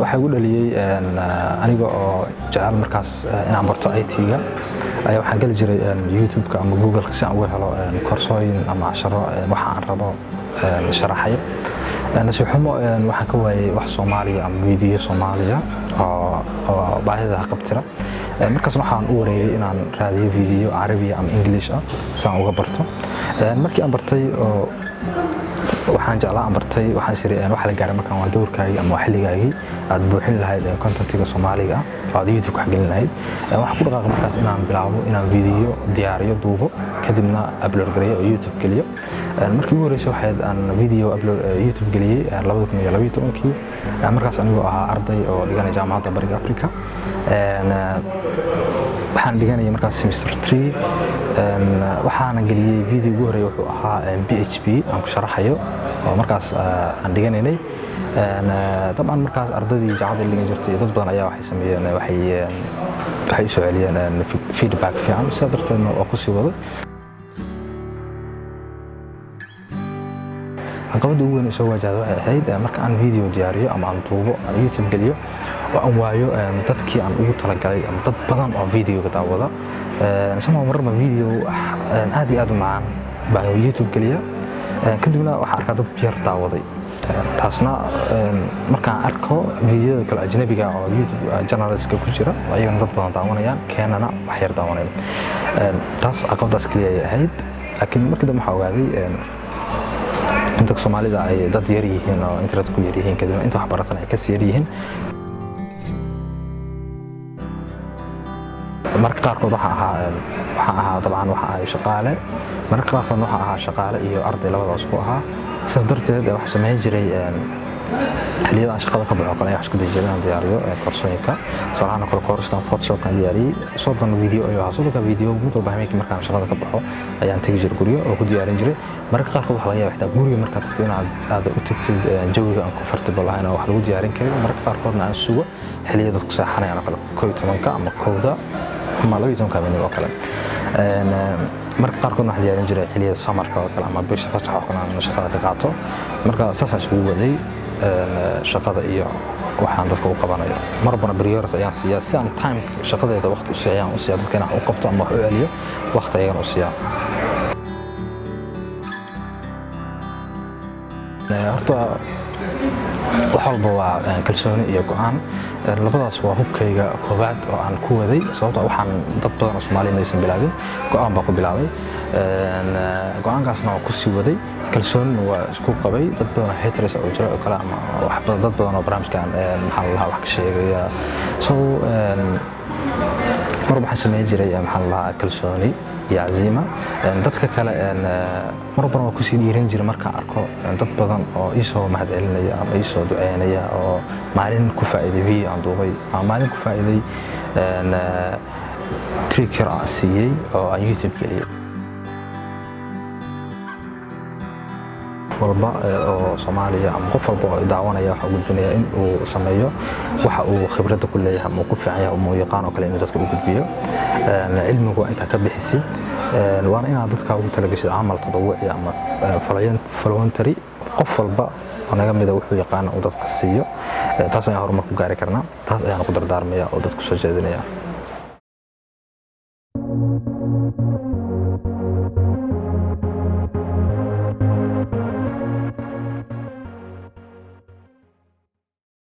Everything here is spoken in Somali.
waxay ugu dhaliyay aniga oo jecel markaas inaan barto IT-ga ayaa waxaan gali jiray YouTube-ka ama Google-ka si aan uga helo koorsooyin ama casharo waxa aan rabo sharaxay nasiixumo waxaan ka waayay wax Soomaaliya ama video Soomaaliya oo baahida qabtira markaas waxaan u wareegay inaan raadiyo video Carabi ama English ah si aan uga barto markii aan bartay oo waxaan jeclaa bartay waxaan sireen wax la gaaray markaan waa doorkayga ama xilligaagii aad buuxin lahayd contentiga Soomaaliga oo YouTube ka gelin lahayd waxaan ku dhaqaaqay markaas inaan bilaabo inaan video diyaariyo duubo kadibna upload gareeyo oo YouTube geliyo markii ugu horeysay waxaad aan video upload YouTube geliyay 2012kii markaas anigu ahaa arday oo dhiganay jaamacadda Bariga Afrika waxaan dhiganay markaas semester 3 waxaan geliyay video ugu horeeyay wuxuu ahaa PHP aan ku sharaxayo oo markaas aan dhiganaynay طبعا markaas ardadii jaamacadda dhigan jirtay dad badan ayaa waxay sameeyeen waxay soo celiyeen feedback fiican sida darteedna oo ku sii wado caqabada ugu weyn ee soo wajahday waxay ahayd marka aan video diyaariyo ama aan duubo YouTube geliyo oo aan waayo dadkii aan ugu talagalay ama dad badan oo video-ga daawada sama marba video aad iyo aad u macaan baa YouTube geliya kadibna waxaan arkaa dad yar daawaday taasna markaan arko videoda kale ajnabiga oo YouTube journalist ku jira ayagana dad badan daawanayaan keenana wax yar daawanayaan taas caqabadaas kaliya ay ahayd laakiin markii dambe waxaa ogaaday inta Soomaalida ay dad yar yihiin oo internet ku yar yihiin kadibna inta wax baratan ay ka sii yar yihiin marka qaarkood waxa ahaa dabcan waxa ay shaqaale marka qaarkood waxa ahaa shaqaale iyo arday labadaas ku ahaa saas darteed wax sameyn jiray xiliyada shaqada ka baxo kale wax ku diyaariyay diyaariyo koorsooyinka salaana kala koorskan Photoshop kan diyaariyay sodan video iyo sodan video mid walba hameenkii markaan shaqada ka baxo ayaan tagi jiray guriga oo ku diyaarin jiray marka qaarkood waxa laga yaabaa guriga marka tagto inaad u tagtid jawiga aan comfortable ahayn oo wax lagu diyaarin karo marka qaarkoodna aan sugo xiliyada ku saaxanayaan kala 11 ama kowda ama 12 kaamin oo kale marka qaarkood wax diyaarin jiray xiliyada samarka oo kale ama bisha fasax oo kale aan shaqada ka qaato marka saasaan isugu waday shaqada iyo waxaan dadka u qabanayo marba priority ayaan siiyaa si aan time shaqadeeda waqti u siiyaan dadka inaan u qabto ama wax u celiyo waqti ayaan u siiyaa horta wax walba waa kalsooni iyo go'aan labadaas waa hubkayga koobaad oo aan ku waday sababtoo waxaan dad badan oo Soomaali maysan bilaabin go'aan baa ku bilaabay go'aankaasna waa ku sii waday kalsooni waa isku qabay dad badan haters oo jira oo kala ama wax badan dad badan oo barnaamijkan maxaa la wax ka sheegaya marba waxaan sameeyay jiray maxaa la kalsooni iyo azima dadka kale marba waa ku sii dhiiran jiray marka arko dad badan oo isoo mahad celinaya ama isoo duceynaya oo maalin ku faa'iiday video aan duubay ama maalin ku faa'iiday trigger aan siiyay oo aan YouTube geliyay walba oo Soomaaliya ama qof walba oo daawanaya waxa uu gudbinaya in uu sameeyo waxa uu khibrad ku leeyahay ama ku fiican yahay oo yaqaan oo kale in dadka uu gudbiyo cilmigu inta ka bixisay waana inaad dadka ugu talagashay amal tadawuci ama voluntary qof walba anaga mid wuxuu yaqaan oo dadka siiyo taas ayaan horumar ku gaari karnaa taas ayaan ku dardaarmaya oo dadku soo jeedinaya